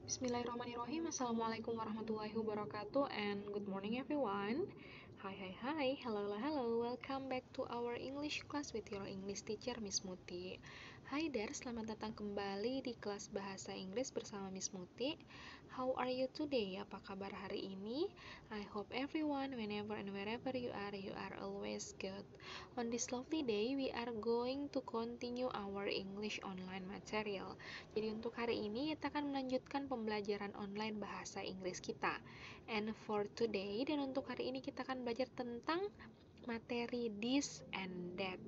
Bismillahirrahmanirrahim. Assalamualaikum warahmatullahi wabarakatuh, and good morning everyone. Hi, hello, welcome back to our English class with your English teacher Miss Muti. Hi there, selamat datang kembali di kelas bahasa Inggris bersama Miss Muti. How are you today? Apa kabar hari ini? I hope everyone, whenever and wherever you are always good. On this lovely day, we are going to continue our English online material. Jadi untuk hari ini kita akan melanjutkan pembelajaran online bahasa Inggris kita. And for today, dan untuk hari ini kita akan belajar tentang materi this and that.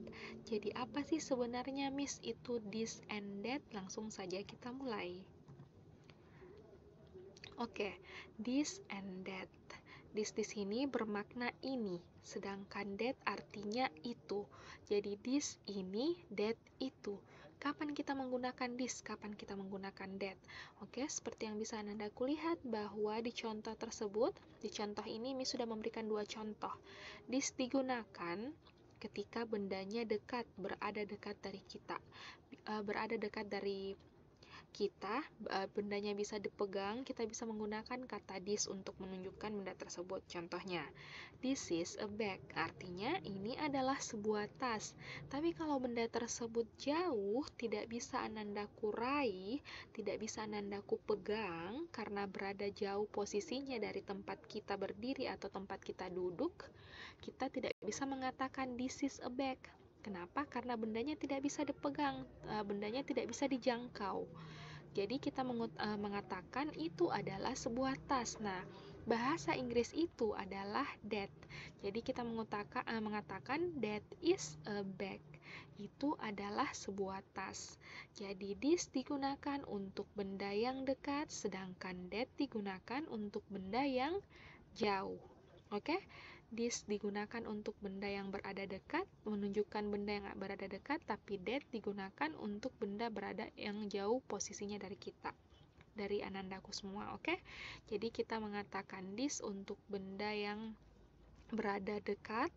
Jadi apa sih sebenarnya Miss itu this and that? Langsung saja kita mulai. Oke, this and that. This di sini bermakna ini, sedangkan that artinya itu. Jadi this ini, that itu. Kapan kita menggunakan this? Kapan kita menggunakan that? Oke, seperti yang bisa Anda lihat bahwa di contoh tersebut, di contoh ini Miss sudah memberikan dua contoh. This digunakan ketika bendanya dekat, berada dekat dari kita, berada dekat dari kita, bendanya bisa dipegang, kita bisa menggunakan kata this untuk menunjukkan benda tersebut. Contohnya, this is a bag, artinya ini adalah sebuah tas. Tapi kalau benda tersebut jauh, tidak bisa Anandaku raih, tidak bisa Anandaku pegang, karena berada jauh posisinya dari tempat kita berdiri atau tempat kita duduk, kita tidak bisa mengatakan this is a bag. Kenapa? Karena bendanya tidak bisa dipegang, bendanya tidak bisa dijangkau. Jadi kita mengatakan itu adalah sebuah tas. Nah, bahasa Inggris itu adalah that. Jadi kita mengatakan that is a bag. Itu adalah sebuah tas. Jadi this digunakan untuk benda yang dekat, sedangkan that digunakan untuk benda yang jauh. Oke? This digunakan untuk benda yang berada dekat, menunjukkan benda yang berada dekat, tapi that digunakan untuk benda berada yang jauh posisinya dari kita, dari Anandaku semua, oke? Jadi kita mengatakan this untuk benda yang berada dekat,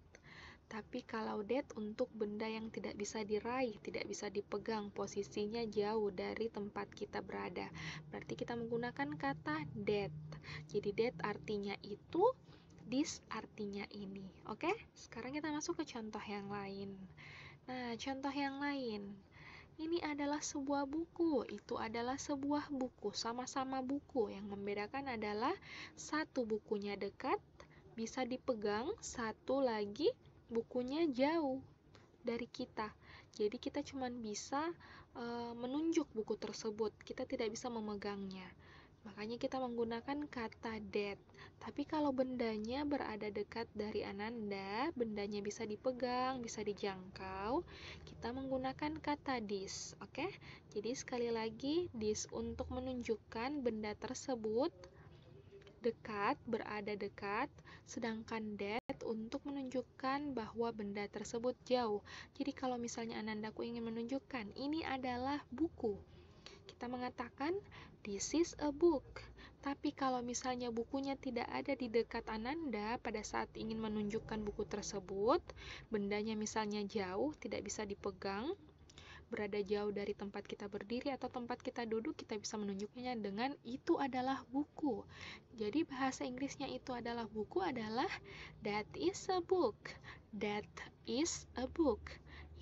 tapi kalau that untuk benda yang tidak bisa diraih, tidak bisa dipegang, posisinya jauh dari tempat kita berada. Berarti kita menggunakan kata that. Jadi that artinya itu, this artinya ini. Oke? Sekarang kita masuk ke contoh yang lain. Nah, contoh yang lain. Ini adalah sebuah buku. Itu adalah sebuah buku. Sama-sama buku. Yang membedakan adalah satu bukunya dekat, bisa dipegang, satu lagi bukunya jauh dari kita. Jadi kita cuma bisa menunjuk buku tersebut. Kita tidak bisa memegangnya. Makanya kita menggunakan kata that. Tapi kalau bendanya berada dekat dari Ananda, bendanya bisa dipegang, bisa dijangkau, kita menggunakan kata this. Oke? Jadi sekali lagi, this untuk menunjukkan benda tersebut dekat, berada dekat, sedangkan that untuk menunjukkan bahwa benda tersebut jauh. Jadi kalau misalnya Anandaku ingin menunjukkan ini adalah buku, kita mengatakan this is a book. Tapi kalau misalnya bukunya tidak ada di dekat Ananda pada saat ingin menunjukkan buku tersebut, bendanya misalnya jauh, tidak bisa dipegang, berada jauh dari tempat kita berdiri atau tempat kita duduk, kita bisa menunjukkannya dengan itu adalah buku. Jadi bahasa Inggrisnya itu adalah buku adalah that is a book. That is a book.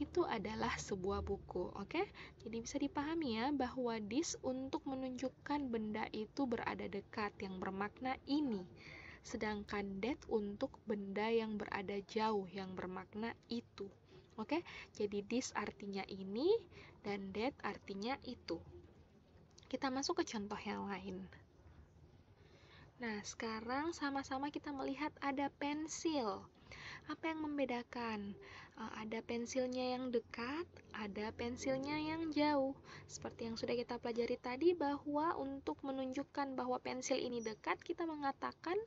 Itu adalah sebuah buku, oke? Jadi bisa dipahami ya bahwa this untuk menunjukkan benda itu berada dekat yang bermakna ini. Sedangkan that untuk benda yang berada jauh yang bermakna itu. Oke? Jadi this artinya ini dan that artinya itu. Kita masuk ke contoh yang lain. Nah, sekarang sama-sama kita melihat ada pensil. Apa yang membedakan? Ada pensilnya yang dekat, ada pensilnya yang jauh. Seperti yang sudah kita pelajari tadi bahwa untuk menunjukkan bahwa pensil ini dekat, kita mengatakan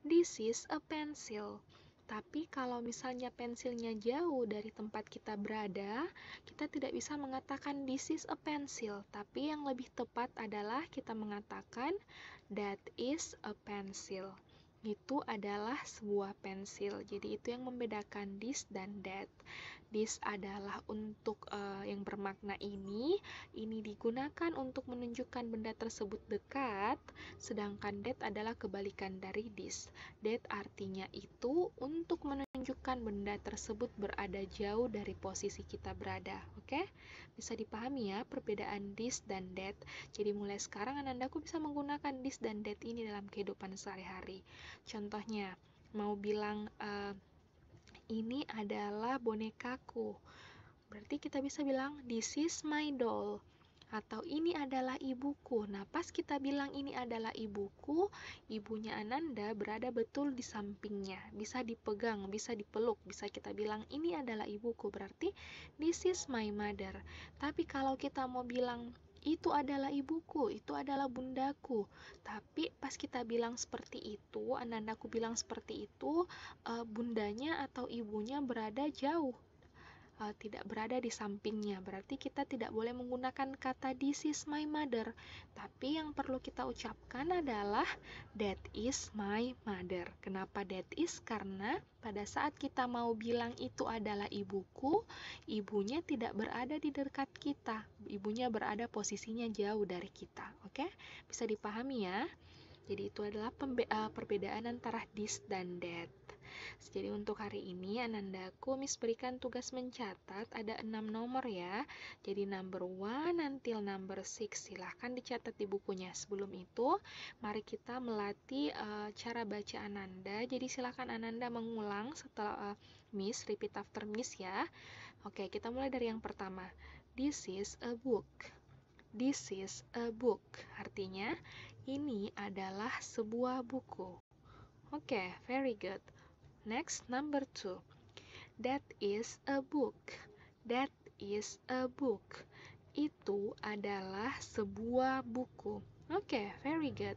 this is a pencil. Tapi kalau misalnya pensilnya jauh dari tempat kita berada, kita tidak bisa mengatakan this is a pencil. Tapi yang lebih tepat adalah kita mengatakan that is a pencil. Itu adalah sebuah pensil. Jadi itu yang membedakan this dan that. This adalah untuk yang bermakna ini digunakan untuk menunjukkan benda tersebut dekat, sedangkan that adalah kebalikan dari this. That artinya itu untuk menunjukkan benda tersebut berada jauh dari posisi kita berada. Oke? Bisa dipahami ya perbedaan this dan that. Jadi mulai sekarang Anandaku bisa menggunakan this dan that ini dalam kehidupan sehari-hari. Contohnya, mau bilang ini adalah bonekaku. Berarti kita bisa bilang this is my doll. Atau ini adalah ibuku. Nah, pas kita bilang ini adalah ibuku, ibunya Ananda berada betul di sampingnya. Bisa dipegang, bisa dipeluk, bisa kita bilang ini adalah ibuku. Berarti this is my mother. Tapi kalau kita mau bilang itu adalah ibuku, itu adalah bundaku. Tapi pas kita bilang seperti itu, Anandaku bilang seperti itu, bundanya atau ibunya berada jauh, tidak berada di sampingnya. Berarti kita tidak boleh menggunakan kata this is my mother. Tapi yang perlu kita ucapkan adalah that is my mother. Kenapa that is? Karena pada saat kita mau bilang itu adalah ibuku, ibunya tidak berada di dekat kita. Ibunya berada posisinya jauh dari kita. Oke? Bisa dipahami ya? Jadi itu adalah perbedaan antara this dan that. Jadi untuk hari ini Anandaku Miss berikan tugas mencatat ada 6 nomor ya. Jadi number 1 until number 6 silahkan dicatat di bukunya. Sebelum itu mari kita melatih cara baca Ananda. Jadi silahkan Ananda mengulang setelah Miss, repeat after Miss ya. Oke, kita mulai dari yang pertama. This is a book. This is a book. Artinya ini adalah sebuah buku. Oke, very good. Next, number 2. That is a book. That is a book. Itu adalah sebuah buku. Oke, very good.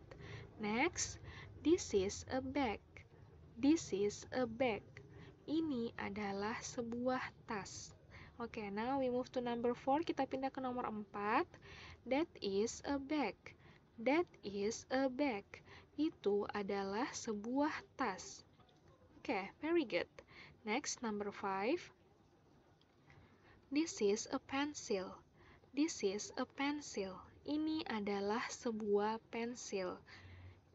Next, this is a bag. This is a bag. Ini adalah sebuah tas. Oke, now we move to number 4. Kita pindah ke nomor 4. That is a bag. That is a bag. Itu adalah sebuah tas. Okay, very good. Next, number 5. This is a pencil. This is a pencil. Ini adalah sebuah pensil.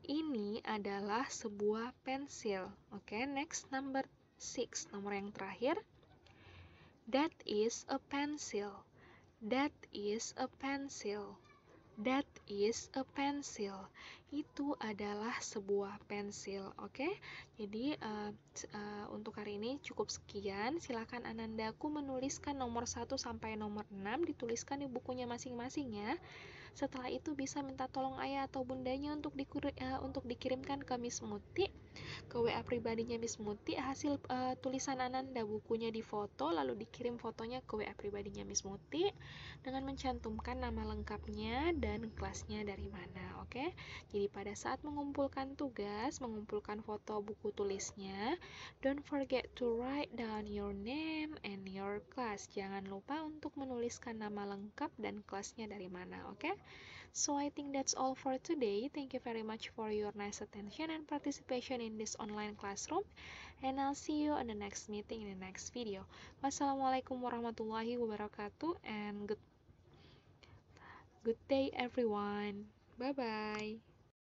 Ini adalah sebuah pensil. Okay, next, number 6. Nomor yang terakhir. That is a pencil. That is a pencil. That is a pencil. Itu adalah sebuah pensil. Oke? Jadi untuk hari ini cukup sekian. Silakan Anandaku menuliskan nomor 1 sampai nomor 6 dituliskan di bukunya masing-masing ya. Setelah itu bisa minta tolong ayah atau bundanya untuk dikirimkan ke Miss Muti, ke WA pribadinya Miss Muti, hasil tulisan Ananda, bukunya difoto lalu dikirim fotonya ke WA pribadinya Miss Muti dengan mencantumkan nama lengkapnya dan kelasnya dari mana. Oke? Jadi pada saat mengumpulkan tugas, mengumpulkan foto buku tulisnya, don't forget to write down your name and your class. Jangan lupa untuk menuliskan nama lengkap dan kelasnya dari mana. Oke? So I think that's all for today. Thank you very much for your nice attention and participation in this online classroom. And I'll see you in the next meeting in the next video. Wassalamualaikum warahmatullahi wabarakatuh and good day everyone. Bye bye.